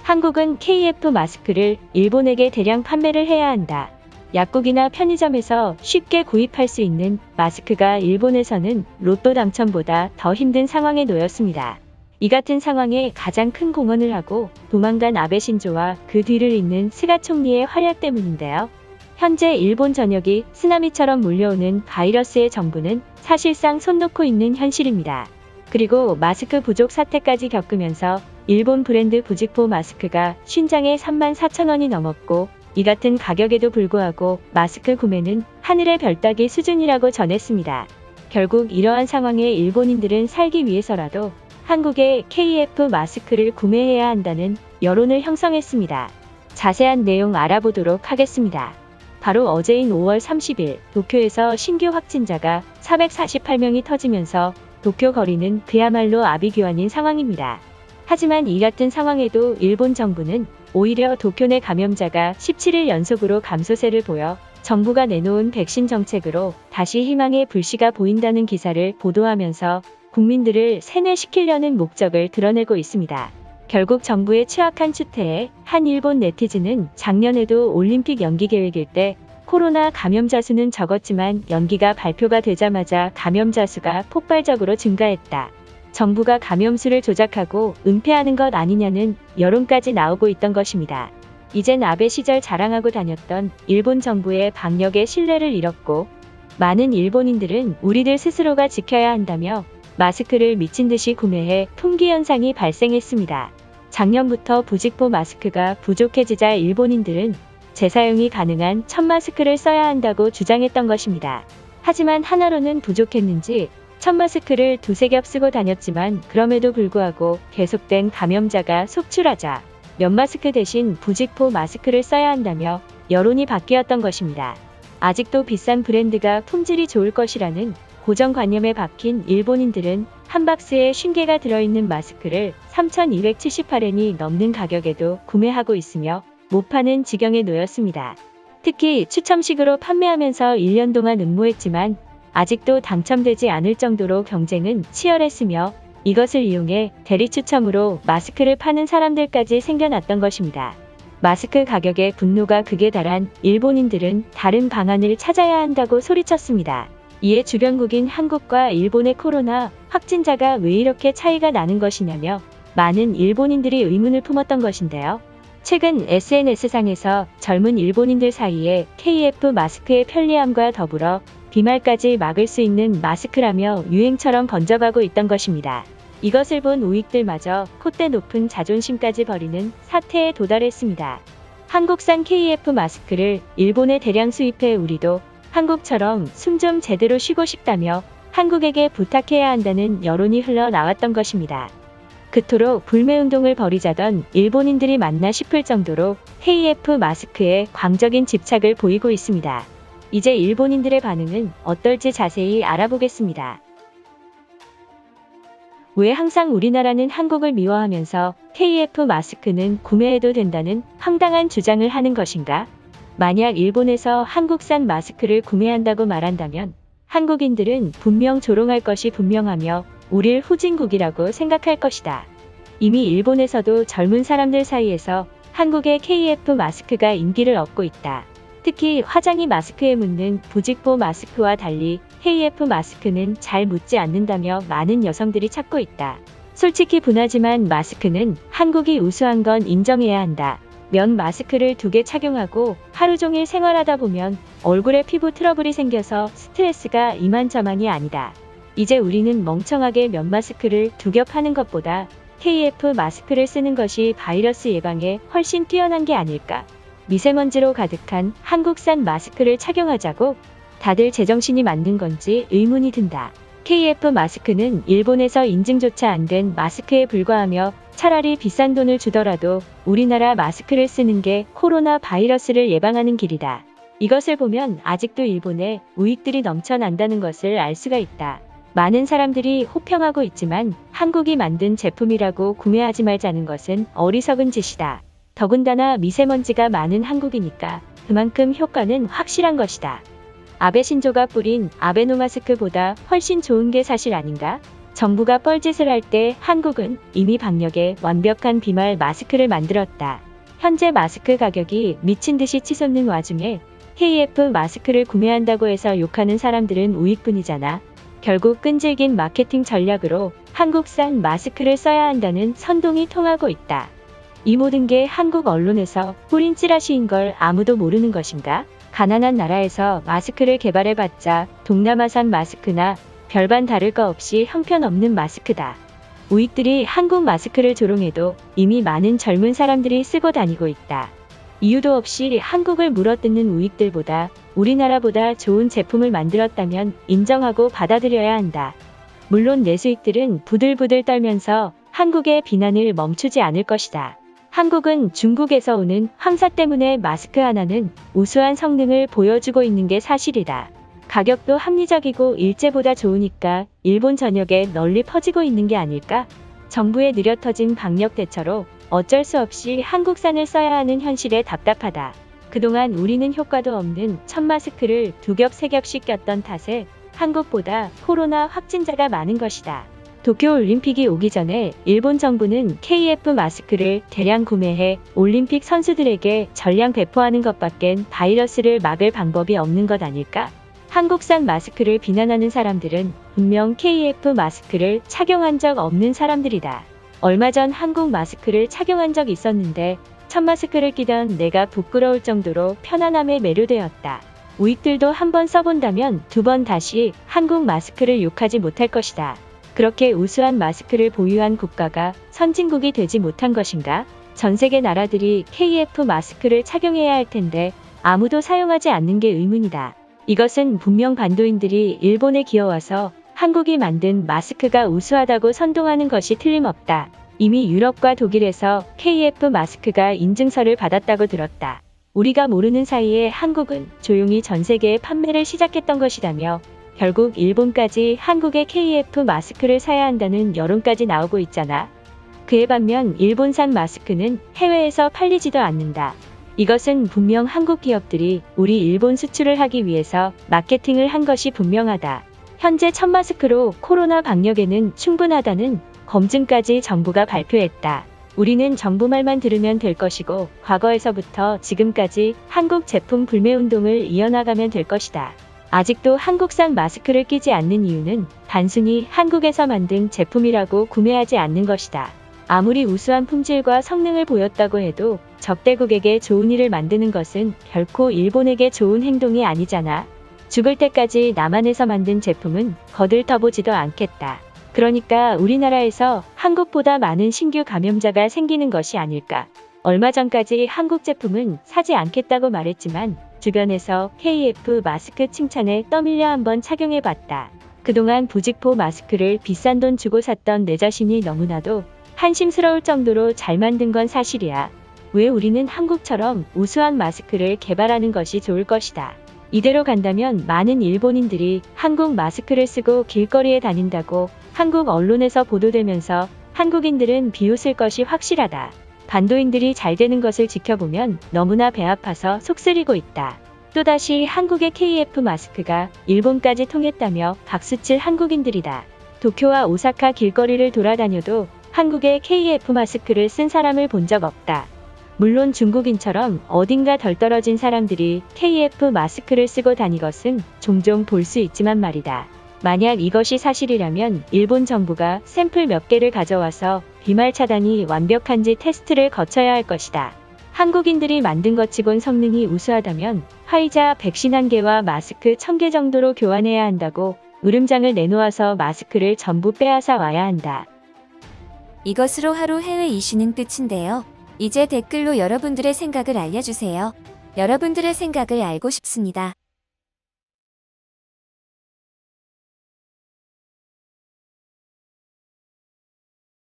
한국은 KF 마스크를 일본에게 대량 판매를 해야 한다. 약국이나 편의점에서 쉽게 구입할 수 있는 마스크가 일본에서는 로또 당첨보다 더 힘든 상황에 놓였습니다. 이 같은 상황에 가장 큰 공헌을 하고 도망간 아베 신조와 그 뒤를 잇는 스가 총리의 활약 때문인데요. 현재 일본 전역이 쓰나미처럼 몰려오는 바이러스의 정부는 사실상 손 놓고 있는 현실입니다. 그리고 마스크 부족 사태까지 겪으면서 일본 브랜드 부직포 마스크가 신장에 34,000원이 넘었고 이 같은 가격에도 불구하고 마스크 구매는 하늘의 별 따기 수준이라고 전했습니다. 결국 이러한 상황에 일본인들은 살기 위해서라도 한국의 KF 마스크를 구매해야 한다는 여론을 형성했습니다. 자세한 내용 알아보도록 하겠습니다. 바로 어제인 5월 30일 도쿄에서 신규 확진자가 448명이 터지면서 도쿄 거리는 그야말로 아비규환인 상황입니다. 하지만 이 같은 상황에도 일본 정부는 오히려 도쿄 내 감염자가 17일 연속으로 감소세를 보여 정부가 내놓은 백신 정책으로 다시 희망의 불씨가 보인다는 기사를 보도하면서 국민들을 세뇌시키려는 목적을 드러내고 있습니다. 결국 정부의 추악한 추태에 한 일본 네티즌은 작년에도 올림픽 연기 계획일 때 코로나 감염자 수는 적었지만 연기가 발표가 되자마자 감염자 수가 폭발적으로 증가했다. 정부가 감염수를 조작하고 은폐하는 것 아니냐는 여론까지 나오고 있던 것입니다. 이젠 아베 시절 자랑하고 다녔던 일본 정부의 방역에 신뢰를 잃었고 많은 일본인들은 우리들 스스로가 지켜야 한다며 마스크를 미친 듯이 구매해 품귀 현상이 발생했습니다. 작년부터 부직포 마스크가 부족해지자 일본인들은 재사용이 가능한 천 마스크를 써야 한다고 주장했던 것입니다. 하지만 하나로는 부족했는지 천 마스크를 두세 겹 쓰고 다녔지만 그럼에도 불구하고 계속된 감염자가 속출하자 면 마스크 대신 부직포 마스크를 써야 한다며 여론이 바뀌었던 것입니다. 아직도 비싼 브랜드가 품질이 좋을 것이라는 고정관념에 박힌 일본인들은 한 박스에 50개가 들어있는 마스크를 3,278엔이 넘는 가격에도 구매하고 있으며 못 파는 지경에 놓였습니다. 특히 추첨식으로 판매하면서 1년 동안 응모했지만 아직도 당첨되지 않을 정도로 경쟁은 치열했으며 이것을 이용해 대리 추첨으로 마스크를 파는 사람들까지 생겨났던 것입니다. 마스크 가격에 분노가 극에 달한 일본인들은 다른 방안을 찾아야 한다고 소리쳤습니다. 이에 주변국인 한국과 일본의 코로나 확진자가 왜 이렇게 차이가 나는 것이냐며 많은 일본인들이 의문을 품었던 것인데요. 최근 SNS상에서 젊은 일본인들 사이에 KF 마스크의 편리함과 더불어 비말까지 막을 수 있는 마스크라며 유행처럼 번져가고 있던 것입니다. 이것을 본 우익들마저 콧대 높은 자존심까지 버리는 사태에 도달했습니다. 한국산 KF 마스크를 일본에 대량 수입해 우리도 한국처럼 숨 좀 제대로 쉬고 싶다며 한국에게 부탁해야 한다는 여론이 흘러나왔던 것입니다. 그토록 불매운동을 벌이자던 일본인들이 맞나 싶을 정도로 KF 마스크에 광적인 집착을 보이고 있습니다. 이제 일본인들의 반응은 어떨지 자세히 알아보겠습니다. 왜 항상 우리나라는 한국을 미워하면서 KF 마스크는 구매해도 된다는 황당한 주장을 하는 것인가? 만약 일본에서 한국산 마스크를 구매한다고 말한다면 한국인들은 분명 조롱할 것이 분명하며 우릴 후진국이라고 생각할 것이다. 이미 일본에서도 젊은 사람들 사이에서 한국의 KF 마스크가 인기를 얻고 있다. 특히 화장이 마스크에 묻는 부직포 마스크와 달리 KF 마스크는 잘 묻지 않는다며 많은 여성들이 찾고 있다. 솔직히 분하지만 마스크는 한국이 우수한 건 인정해야 한다. 면 마스크를 2개 착용하고 하루 종일 생활하다 보면 얼굴에 피부 트러블이 생겨서 스트레스가 이만저만이 아니다. 이제 우리는 멍청하게 면 마스크를 2겹 하는 것보다 KF 마스크를 쓰는 것이 바이러스 예방에 훨씬 뛰어난 게 아닐까. 미세먼지로 가득한 한국산 마스크를 착용하자고? 다들 제정신이 맞는 건지 의문이 든다. KF 마스크는 일본에서 인증조차 안 된 마스크에 불과하며 차라리 비싼 돈을 주더라도 우리나라 마스크를 쓰는 게 코로나 바이러스를 예방하는 길이다. 이것을 보면 아직도 일본에 우익들이 넘쳐난다는 것을 알 수가 있다. 많은 사람들이 호평하고 있지만 한국이 만든 제품이라고 구매하지 말자는 것은 어리석은 짓이다. 더군다나 미세먼지가 많은 한국이니까 그만큼 효과는 확실한 것이다. 아베 신조가 뿌린 아베노마스크보다 훨씬 좋은 게 사실 아닌가? 정부가 뻘짓을 할 때 한국은 이미 방역에 완벽한 비말 마스크를 만들었다. 현재 마스크 가격이 미친 듯이 치솟는 와중에 KF 마스크를 구매한다고 해서 욕하는 사람들은 우익뿐이잖아. 결국 끈질긴 마케팅 전략으로 한국산 마스크를 써야 한다는 선동이 통하고 있다. 이 모든 게 한국 언론에서 뿌린 찌라시인 걸 아무도 모르는 것인가? 가난한 나라에서 마스크를 개발해봤자 동남아산 마스크나 별반 다를 거 없이 형편없는 마스크다. 우익들이 한국 마스크를 조롱해도 이미 많은 젊은 사람들이 쓰고 다니고 있다. 이유도 없이 한국을 물어뜯는 우익들보다 우리나라보다 좋은 제품을 만들었다면 인정하고 받아들여야 한다. 물론 내수익들은 부들부들 떨면서 한국의 비난을 멈추지 않을 것이다. 한국은 중국에서 오는 황사 때문에 마스크 하나는 우수한 성능을 보여주고 있는 게 사실이다. 가격도 합리적이고 일제보다 좋으니까 일본 전역에 널리 퍼지고 있는 게 아닐까? 정부의 느려터진 방역 대처로 어쩔 수 없이 한국산을 써야 하는 현실에 답답하다. 그동안 우리는 효과도 없는 천 마스크를 두 겹 세 겹씩 꼈던 탓에 한국보다 코로나 확진자가 많은 것이다. 도쿄올림픽이 오기 전에 일본 정부는 KF 마스크를 대량 구매해 올림픽 선수들에게 전량 배포하는 것밖엔 바이러스를 막을 방법이 없는 것 아닐까? 한국산 마스크를 비난하는 사람들은 분명 KF 마스크를 착용한 적 없는 사람들이다. 얼마 전 한국 마스크를 착용한 적 있었는데 천 마스크를 끼던 내가 부끄러울 정도로 편안함에 매료되었다. 우익들도 한번 써본다면 두 번 다시 한국 마스크를 욕하지 못할 것이다. 그렇게 우수한 마스크를 보유한 국가가 선진국이 되지 못한 것인가? 전 세계 나라들이 KF 마스크를 착용해야 할 텐데 아무도 사용하지 않는 게 의문이다. 이것은 분명 반도인들이 일본에 기어와서 한국이 만든 마스크가 우수하다고 선동하는 것이 틀림없다. 이미 유럽과 독일에서 KF 마스크가 인증서를 받았다고 들었다. 우리가 모르는 사이에 한국은 조용히 전 세계에 판매를 시작했던 것이라며 결국 일본까지 한국의 KF 마스크를 사야 한다는 여론까지 나오고 있잖아. 그에 반면 일본산 마스크는 해외에서 팔리지도 않는다. 이것은 분명 한국 기업들이 우리 일본 수출을 하기 위해서 마케팅을 한 것이 분명하다. 현재 천 마스크로 코로나 방역에는 충분하다는 검증까지 정부가 발표했다. 우리는 정부 말만 들으면 될 것이고 과거에서부터 지금까지 한국 제품 불매 운동을 이어나가면 될 것이다. 아직도 한국산 마스크를 끼지 않는 이유는 단순히 한국에서 만든 제품이라고 구매하지 않는 것이다. 아무리 우수한 품질과 성능을 보였다고 해도 적대국에게 좋은 일을 만드는 것은 결코 일본에게 좋은 행동이 아니잖아. 죽을 때까지 남한에서 만든 제품은 거들떠보지도 않겠다. 그러니까 우리나라에서 한국보다 많은 신규 감염자가 생기는 것이 아닐까. 얼마 전까지 한국 제품은 사지 않겠다고 말했지만 주변에서 KF 마스크 칭찬에 떠밀려 한번 착용해봤다. 그동안 부직포 마스크를 비싼 돈 주고 샀던 내 자신이 너무나도 한심스러울 정도로 잘 만든 건 사실이야. 왜 우리는 한국처럼 우수한 마스크를 개발하는 것이 좋을 것이다. 이대로 간다면 많은 일본인들이 한국 마스크를 쓰고 길거리에 다닌다고 한국 언론에서 보도되면서 한국인들은 비웃을 것이 확실하다. 반도인들이 잘 되는 것을 지켜보면 너무나 배 아파서 속 쓰리고 있다. 또다시 한국의 KF 마스크가 일본까지 통했다며 박수칠 한국인들이다. 도쿄와 오사카 길거리를 돌아다녀도 한국의 KF 마스크를 쓴 사람을 본 적 없다. 물론 중국인처럼 어딘가 덜 떨어진 사람들이 KF 마스크를 쓰고 다니것은 종종 볼 수 있지만 말이다. 만약 이것이 사실이라면 일본 정부가 샘플 몇 개를 가져와서 비말 차단이 완벽한지 테스트를 거쳐야 할 것이다. 한국인들이 만든 것 치곤 성능이 우수하다면 화이자 151개와 마스크 1000개 정도로 교환해야 한다고 으름장을 내놓아서 마스크를 전부 빼앗아 와야 한다. 이것으로 하루 해외 이슈는 끝인데요. 이제 댓글로 여러분들의 생각을 알려주세요. 여러분들의 생각을 알고 싶습니다.